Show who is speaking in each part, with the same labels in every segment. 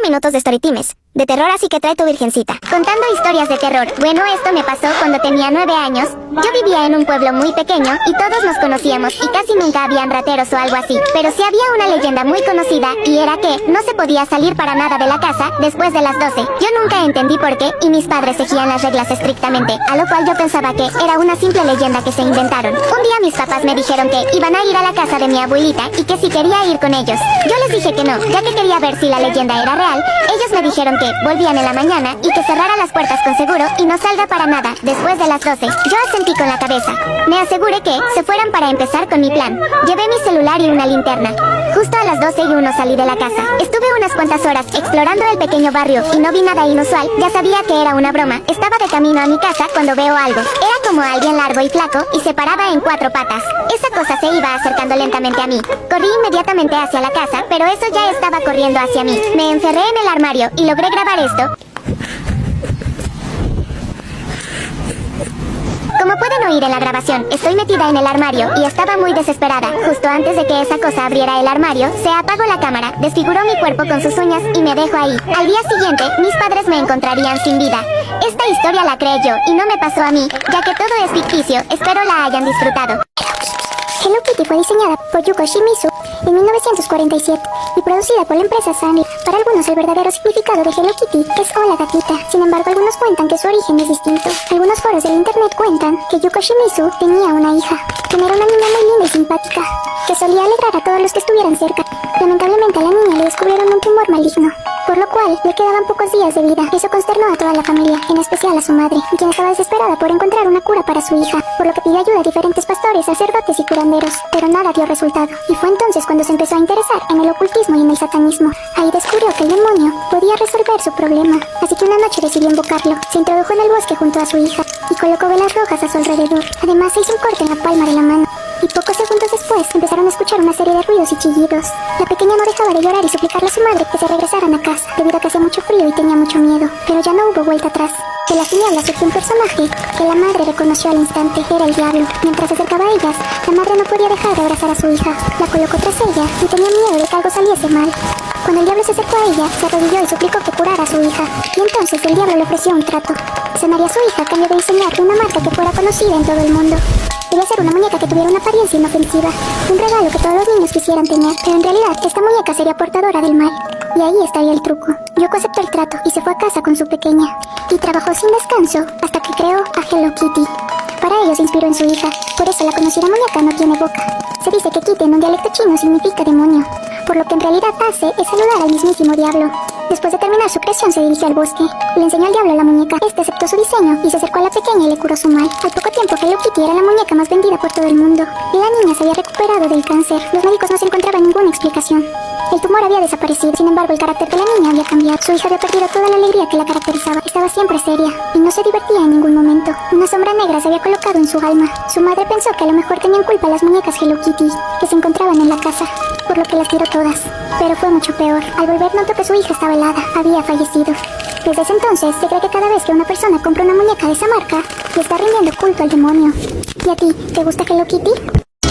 Speaker 1: minutos de Storytimes, de terror, así que trae tu virgencita. Contando historias de terror. Bueno, esto me pasó cuando tenía 9 años. Yo vivía en un pueblo muy pequeño y todos nos conocíamos y casi nunca habían rateros o algo así. Pero sí había una leyenda muy conocida y era que no se podía salir para nada de la casa después de las 12. Yo nunca entendí por qué y mis padres seguían las reglas estrictamente, a lo cual yo pensaba que era una simple leyenda que se inventaron. Un día mis papás me dijeron que iban a ir a la casa de mi abuelita y que si quería ir con ellos. Yo les dije que no, ya que quería ver si la leyenda era real. Ellos me dijeron que volvían en la mañana y que cerrara las puertas con seguro y no salga para nada después de las 12. Yo asentí con la cabeza. Me aseguré que se fueran para empezar con mi plan. Llevé mi celular y una linterna. Justo a las 12:01 salí de la casa. Estuve unas cuantas horas explorando el pequeño barrio y no vi nada inusual. Ya sabía que era una broma. Estaba de camino a mi casa cuando veo algo. Era como alguien largo y flaco y se paraba en 4 patas. Esa cosa se iba acercando lentamente a mí. Corrí inmediatamente hacia la casa, pero eso ya estaba corriendo hacia mí. Me encerré en el armario y logré grabar esto. Como pueden oír en la grabación, estoy metida en el armario y estaba muy desesperada. Justo antes de que esa cosa abriera el armario, se apagó la cámara, desfiguró mi cuerpo con sus uñas y me dejó ahí. Al día siguiente, mis padres me encontrarían sin vida. Esta historia la creé yo y no me pasó a mí, ya que todo es ficticio. Espero la hayan disfrutado.
Speaker 2: Hello Kitty fue diseñada por Yuko Shimizu en 1947 y producida por la empresa Sunny. Para algunos el verdadero significado de Hello Kitty es Hola gatita. Sin embargo, algunos cuentan que su origen es distinto. Algunos foros del internet cuentan que Yuko Shimizu tenía una hija, quien era una niña muy linda y simpática, que solía alegrar a todos los que estuvieran cerca. Lamentablemente a la niña le descubrieron un tumor maligno, por lo cual le quedaban pocos días de vida. Eso consternó a toda la familia, en especial a su madre, quien estaba desesperada por encontrar una cura para su hija, por lo que pidió ayuda a diferentes pastores, sacerdotes y curanderos, pero nada dio resultado. Y fue entonces cuando se empezó a interesar en el ocultismo y en el satanismo. Ahí descubrió que el demonio podía resolver su problema, así que una noche decidió invocarlo. Se introdujo en el bosque junto a su hija y colocó velas rojas a su alrededor. Además se hizo un corte en la palma de la mano. Y pocos segundos después empezaron a escuchar una serie de ruidos y chillidos. La pequeña no dejaba de llorar y suplicarle a su madre que se regresaran a casa, debido a que hacía mucho frío y tenía mucho miedo. Pero ya no hubo vuelta atrás. De las tinieblas surgió un personaje que la madre reconoció al instante. Era el diablo. Mientras se acercaba a ellas, la madre no podía dejar de abrazar a su hija. La colocó tras ella y tenía miedo de que algo saliese mal. Cuando el diablo se acercó a ella, se arrodilló y suplicó que curara a su hija. Y entonces el diablo le ofreció un trato. Sanaría a su hija a cambio de diseñar una marca que fuera conocida en todo el mundo. Debía ser una muñeca que tuviera una apariencia inofensiva, un regalo que todos los niños quisieran tener, pero en realidad esta muñeca sería portadora del mal. Y ahí estaría el truco. Yoko aceptó el trato y se fue a casa con su pequeña. Y trabajó sin descanso hasta que creó a Hello Kitty. Para ello se inspiró en su hija, por eso la conocida muñeca no tiene boca. Se dice que Kitty en un dialecto chino significa demonio, por lo que en realidad hace es saludar al mismísimo diablo. Después de terminar su creación se dirigió al bosque. Le enseñó al diablo a la muñeca. Este aceptó su diseño y se acercó a la pequeña y le curó su mal. Al poco tiempo Hello Kitty era la muñeca más vendida por todo el mundo. Y la niña se había recuperado del cáncer. Los médicos no se encontraban ninguna explicación. El tumor había desaparecido, sin embargo el carácter de la niña había cambiado. Su hija había perdido toda la alegría que la caracterizaba. Estaba siempre seria y no se divertía en ningún momento. Una sombra negra se había colocado en su alma. Su madre pensó que a lo mejor tenían culpa las muñecas Hello Kitty que se encontraban en la casa, por lo que las tiró todas. Pero fue mucho peor. Al volver notó que su hija estaba helada. Había fallecido. Desde ese entonces se cree que cada vez que una persona compra una muñeca de esa marca, le está rindiendo culto al demonio. ¿Y a ti, te gusta Hello Kitty?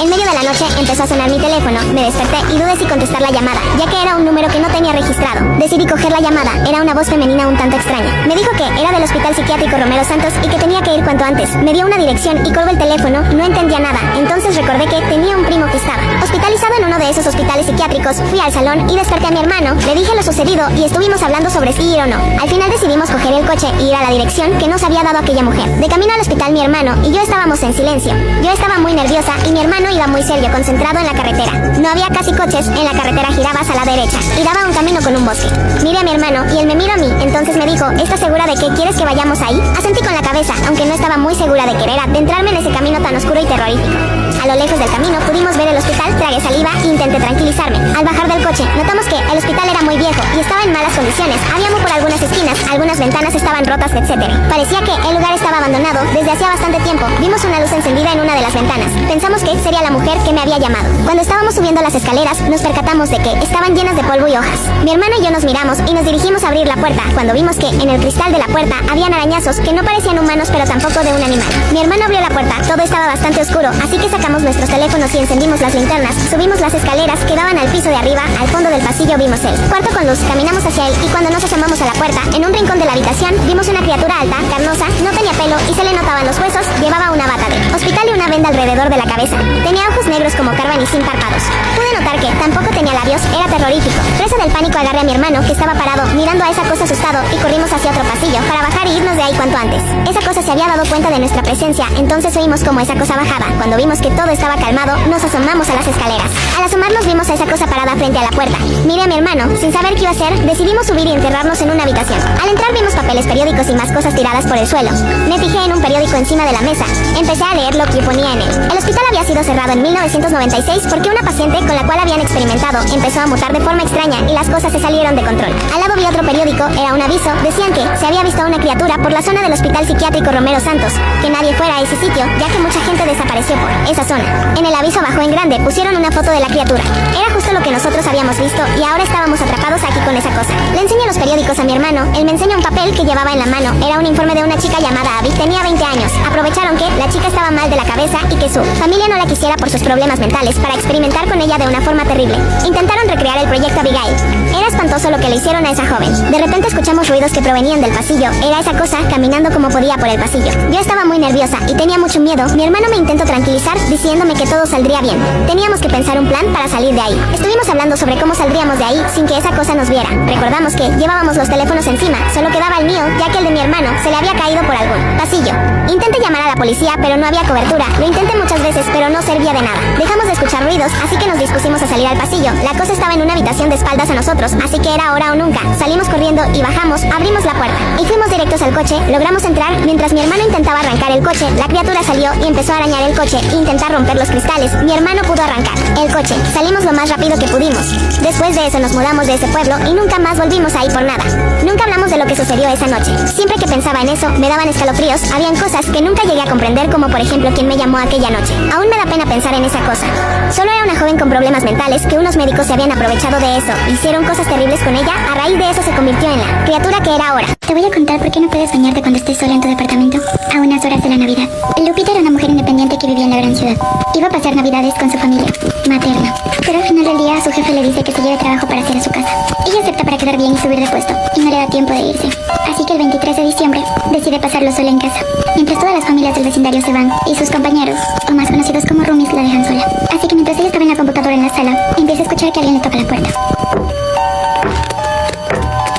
Speaker 1: En medio de la noche empezó a sonar mi teléfono, me desperté y dudé si contestar la llamada, ya que era un número que no tenía registrado. Decidí coger la llamada, era una voz femenina un tanto extraña. Me dijo que era del Hospital Psiquiátrico Romero Santos y que tenía que ir cuanto antes. Me dio una dirección y colgó el teléfono, no entendía nada. Entonces recordé que tenía un primo que estaba hospitalizado en uno de esos hospitales psiquiátricos. Fui al salón y desperté a mi hermano, le dije lo sucedido y estuvimos hablando sobre si ir o no. Al final decidimos coger el coche y ir a la dirección que nos había dado aquella mujer. De camino al hospital mi hermano y yo estábamos en silencio. Yo estaba muy nerviosa y mi hermano iba muy serio, concentrado en la carretera. No había casi coches, en la carretera girabas a la derecha y daba un camino con un bosque. Miré a mi hermano y él me miró a mí, entonces me dijo, ¿estás segura de que quieres que vayamos ahí? Asentí con la cabeza, aunque no estaba muy segura de querer adentrarme en ese camino tan oscuro y terrorífico. A lo lejos del camino pudimos ver el hospital, tragué saliva e intenté tranquilizarme. Al bajar del coche, notamos que el hospital era muy viejo y estaba en malas condiciones. Había humo por algunas esquinas, algunas ventanas estaban rotas, etc. Parecía que el lugar estaba abandonado desde hacía bastante tiempo. Vimos una luz encendida en una de las ventanas. Pensamos que sería la mujer que me había llamado. Cuando estábamos subiendo las escaleras, nos percatamos de que estaban llenas de polvo y hojas. Mi hermano y yo nos miramos y nos dirigimos a abrir la puerta, cuando vimos que en el cristal de la puerta habían arañazos que no parecían humanos pero tampoco de un animal. Mi hermano abrió la puerta, todo estaba bastante oscuro, así que sacamos usamos nuestros teléfonos y encendimos las linternas, subimos las escaleras que daban al piso de arriba. Al fondo del pasillo vimos el cuarto con luz, caminamos hacia él y cuando nos asomamos a la puerta, en un rincón de la habitación, vimos una criatura alta, carnosa, no tenía pelo y se le notaban los huesos, llevaba una bata de hospital y una venda alrededor de la cabeza. Tenía ojos negros como carbón y sin párpados. Pude notar que tampoco tenía labios, era terrorífico. Presa del pánico agarré a mi hermano que estaba parado, mirando a esa cosa asustado y corrimos hacia otro pasillo para bajar y irnos de ahí cuanto antes. Esa cosa se había dado cuenta de nuestra presencia, entonces oímos como esa cosa bajaba. Cuando vimos que todo estaba calmado, nos asomamos a las escaleras. Al asomarnos vimos a esa cosa parada frente a la puerta. Miré a mi hermano, sin saber qué iba a hacer, decidimos subir y enterrarnos en una habitación. Al entrar vimos papeles, periódicos y más cosas tiradas por el suelo. Me fijé en un periódico encima de la mesa. Empecé a leer lo que ponía en él. El hospital había sido cerrado en 1996 porque una paciente con la cual habían experimentado empezó a mutar de forma extraña y las cosas se salieron de control. Al lado vi otro periódico, era un aviso, decían que se había visto a una criatura por la zona del Hospital Psiquiátrico Romero Santos, que nadie fuera a ese sitio, ya que mucha gente desapareció por esa zona. En el aviso abajo en grande pusieron una foto de la criatura. Era justo lo que nosotros habíamos visto y ahora estábamos atrapados aquí con esa cosa. Le enseño los periódicos a mi hermano, él me enseña un papel que llevaba en la mano, era un informe de una chica llamada Abby, tenía 20 años. Aprovecharon que la chica estaba mal de la cabeza y que su familia no la quisiera por sus problemas mentales para experimentar con ella de una forma terrible. Intentaron recrear el proyecto Abigail. Era espantoso lo que le hicieron a esa joven. De repente escuchamos ruidos que provenían del pasillo. Era esa cosa caminando como podía por el pasillo. Yo estaba muy nerviosa y tenía mucho miedo. Mi hermano me intentó tranquilizar diciéndome que todo saldría bien. Teníamos que pensar un plan para salir de ahí. Estuvimos hablando sobre cómo saldríamos de ahí sin que esa cosa nos viera. Recordamos que llevábamos los teléfonos encima, solo quedaba el mío, ya que el de mi hermano se le había caído por algún pasillo. Intenté llamar a la policía, pero no había cobertura. Lo intenté muchas veces, pero no servía de nada. Dejamos de escuchar ruidos, así que nos dispusimos a salir al pasillo. La cosa estaba en una habitación de espaldas a nosotros, así que era ahora o nunca. Salimos corriendo y bajamos, abrimos la puerta y fuimos directos al coche. Logramos entrar. Mientras mi hermano intentaba arrancar el coche, la criatura salió y empezó a arañar el coche e intentar romper los cristales. Mi hermano pudo arrancar el coche. Salimos lo más rápido que pudimos. Después de eso nos mudamos de ese pueblo y nunca más volvimos ahí por nada. Nunca hablamos de lo que sucedió esa noche. Siempre que pensaba en eso, me daban escalofríos. Habían cosas que nunca llegué a comprender, como por ejemplo quién me llamó aquella noche. Aún me da pena pensar en esa cosa. Solo era una joven con problemas mentales que unos médicos se habían aprovechado de eso. Hicieron cosas terribles con ella. A raíz de eso se convirtió en la criatura que era ahora.
Speaker 2: Te voy a contar por qué no puedes bañarte cuando estés sola en tu departamento a unas horas de la Navidad. Lupita era una mujer independiente que vivía en la gran ciudad. Iba a pasar Navidades con su familia materna, pero al final del día su jefe le dice que se lleve trabajo para hacer a su casa. Ella acepta para quedar bien y subir de puesto, y no le da tiempo de irse. Así que el 23 de diciembre decide pasarlo sola en casa, mientras todas las familias del vecindario se van y sus compañeros, o más conocidos como roomies, la dejan sola. Así que mientras ella estaba en la computadora en la sala, empieza a escuchar que alguien le toca la puerta.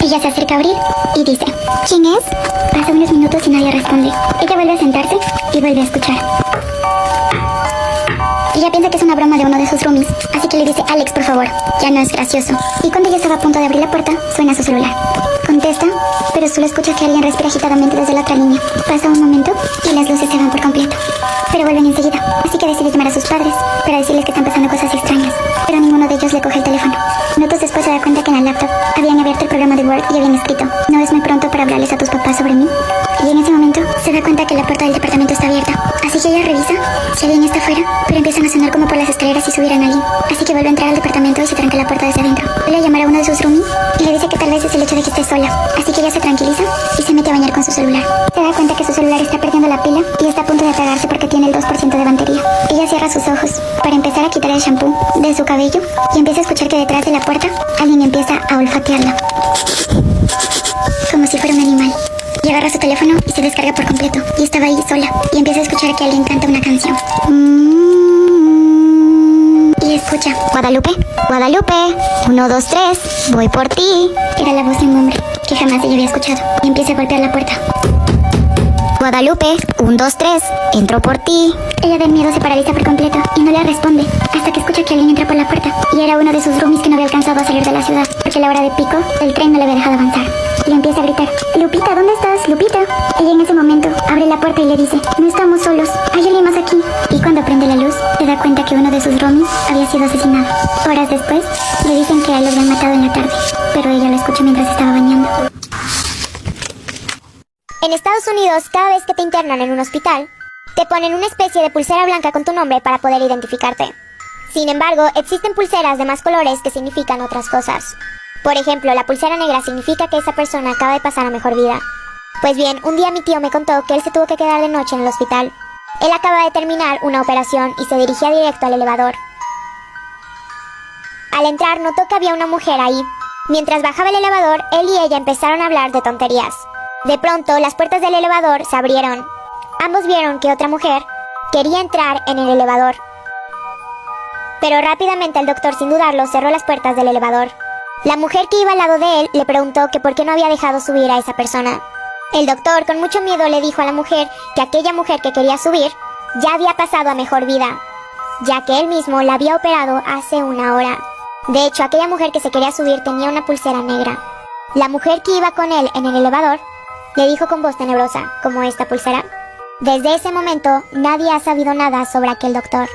Speaker 2: Ella se acerca a abrir y dice: ¿quién es? Pasa unos minutos y nadie responde. Ella vuelve a sentarse y vuelve a escuchar. Ella piensa que es una broma de uno de sus roomies, así que le dice: Alex, por favor, ya no es gracioso. Y cuando ella estaba a punto de abrir la puerta, suena su celular. Contesta, pero solo escucha que alguien respira agitadamente desde la otra línea. Pasa un momento y las luces se van por completo, pero vuelven enseguida, así que decide llamar a sus padres para decirles que están pasando cosas extrañas, pero ninguno de ellos le coge el teléfono. Minutos después se da cuenta que en la laptop habían abierto el programa de Word y habían escrito: no es muy pronto para hablarles a tus papás sobre mí. Y en ese momento se da cuenta que la puerta del departamento está abierta, así que ella revisa si alguien está afuera, pero empiezan a sonar como por las escaleras si subieran a alguien. Así que vuelve a entrar al departamento y se tranca la puerta desde adentro. Vuelve a llamar a uno de sus roomies y le dice que tal vez es el hecho de que esté sola, así que ella se tranquiliza y se mete a bañar con su celular. Se da cuenta que su celular está perdiendo la pila y está a punto de apagarse porque tiene el 2% de batería. Ella cierra sus ojos para empezar a quitar el shampoo de su cabello y empieza a escuchar que detrás de la puerta alguien empieza a olfatearla, como si fuera un animal. Y agarra su teléfono y se descarga por completo. Y estaba ahí sola. Y empieza a escuchar que alguien canta una canción. Y escucha: Guadalupe, Guadalupe, 1, 2, 3, voy por ti. Era la voz de un hombre que jamás ella había escuchado. Y empieza a golpear la puerta. Guadalupe, 1, 2, 3, entro por ti. Ella del miedo se paraliza por completo y no le responde hasta que escucha que alguien entra por la puerta. Y era uno de sus roomies que no había alcanzado a salir de la ciudad porque a la hora de pico el tren no le había dejado avanzar. Y le empieza a gritar: Lupita, ¿dónde estás, Lupita? Ella en ese momento abre la puerta y le dice: no estamos solos, hay alguien más aquí. Y cuando prende la luz se da cuenta que uno de sus roomies había sido asesinado. Horas después le dicen que a él lo habían matado en la tarde, pero ella lo escucha mientras estaba bañando.
Speaker 1: En Estados Unidos, cada vez que te internan en un hospital, te ponen una especie de pulsera blanca con tu nombre para poder identificarte. Sin embargo, existen pulseras de más colores que significan otras cosas. Por ejemplo, la pulsera negra significa que esa persona acaba de pasar a mejor vida. Pues bien, un día mi tío me contó que él se tuvo que quedar de noche en el hospital. Él acaba de terminar una operación y se dirigía directo al elevador. Al entrar notó que había una mujer ahí. Mientras bajaba el elevador, él y ella empezaron a hablar de tonterías. De pronto, las puertas del elevador se abrieron. Ambos vieron que otra mujer quería entrar en el elevador. Pero rápidamente el doctor, sin dudarlo, cerró las puertas del elevador. La mujer que iba al lado de él le preguntó que por qué no había dejado subir a esa persona. El doctor, con mucho miedo, le dijo a la mujer que aquella mujer que quería subir ya había pasado a mejor vida, ya que él mismo la había operado hace una hora. De hecho, aquella mujer que se quería subir tenía una pulsera negra. La mujer que iba con él en el elevador le dijo con voz tenebrosa, como esta pulsera. Desde ese momento, nadie ha sabido nada sobre aquel doctor.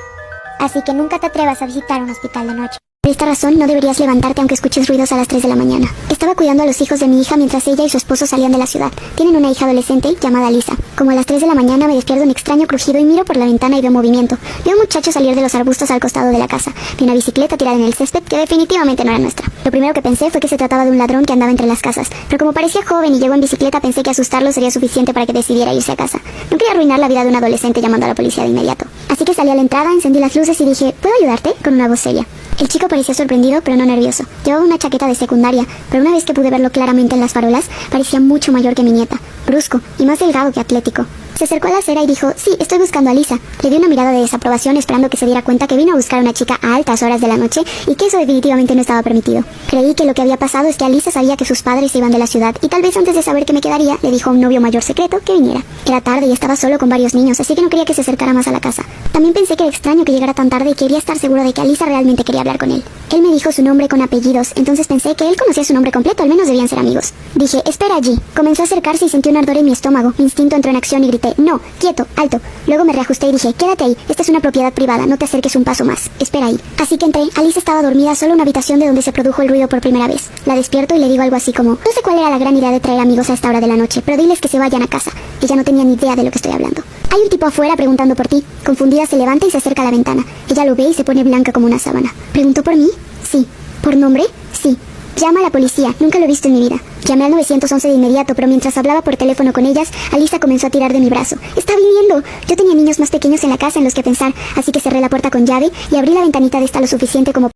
Speaker 1: Así que nunca te atrevas a visitar un hospital de noche. Por esta razón, no deberías levantarte aunque escuches ruidos a las 3 de la mañana. Estaba cuidando a los hijos de mi hija mientras ella y su esposo salían de la ciudad. Tienen una hija adolescente llamada Lisa. Como a las 3 de la mañana me despierto un extraño crujido y miro por la ventana y veo movimiento. Veo a un muchacho salir de los arbustos al costado de la casa. Vi una bicicleta tirada en el césped que definitivamente no era nuestra. Lo primero que pensé fue que se trataba de un ladrón que andaba entre las casas. Pero como parecía joven y llegó en bicicleta, pensé que asustarlo sería suficiente para que decidiera irse a casa. No quería arruinar la vida de un adolescente llamando a la policía de inmediato. Así que salí a la entrada, encendí las luces y dije, ¿puedo ayudarte? Con una voz seria. El chico parecía sorprendido, pero no nervioso. Llevaba una chaqueta de secundaria, pero una vez que pude verlo claramente en las farolas, parecía mucho mayor que mi nieta, brusco y más delgado que atlético. Se acercó a la acera y dijo, sí, estoy buscando a Lisa. Le di una mirada de desaprobación esperando que se diera cuenta que vino a buscar a una chica a altas horas de la noche y que eso definitivamente no estaba permitido. Creí que lo que había pasado es que Alisa sabía que sus padres se iban de la ciudad y tal vez antes de saber que me quedaría, le dijo a un novio mayor secreto que viniera. Era tarde y estaba solo con varios niños, así que no quería que se acercara más a la casa. También pensé que era extraño que llegara tan tarde y quería estar seguro de que Alisa realmente quería hablar con él. Él me dijo su nombre con apellidos, entonces pensé que él conocía su nombre completo, al menos debían ser amigos. Dije, espera allí. Comenzó a acercarse y sentí un ardor en mi estómago. Mi instinto entró en acción y grité, no, quieto, alto. Luego me reajusté y dije, quédate ahí, esta es una propiedad privada, no te acerques un paso más, espera ahí. Así que entré. Alisa estaba dormida solo en una habitación de donde se produjo el ruido por primera vez. La despierto y le digo algo así como, no sé cuál era la gran idea de traer amigos a esta hora de la noche, pero diles que se vayan a casa. Ella no tenía ni idea de lo que estoy hablando. Hay un tipo afuera preguntando por ti. Confundida se levanta y se acerca a la ventana. Ella lo ve y se pone blanca como una sábana. ¿Preguntó por mí? Sí. ¿Por nombre? Sí. Llama a la policía, nunca lo he visto en mi vida. Llamé al 911 de inmediato, pero mientras hablaba por teléfono con ellas, Alisa comenzó a tirar de mi brazo. ¡Está viniendo! Yo tenía niños más pequeños en la casa en los que pensar, así que cerré la puerta con llave y abrí la ventanita de esta lo suficiente como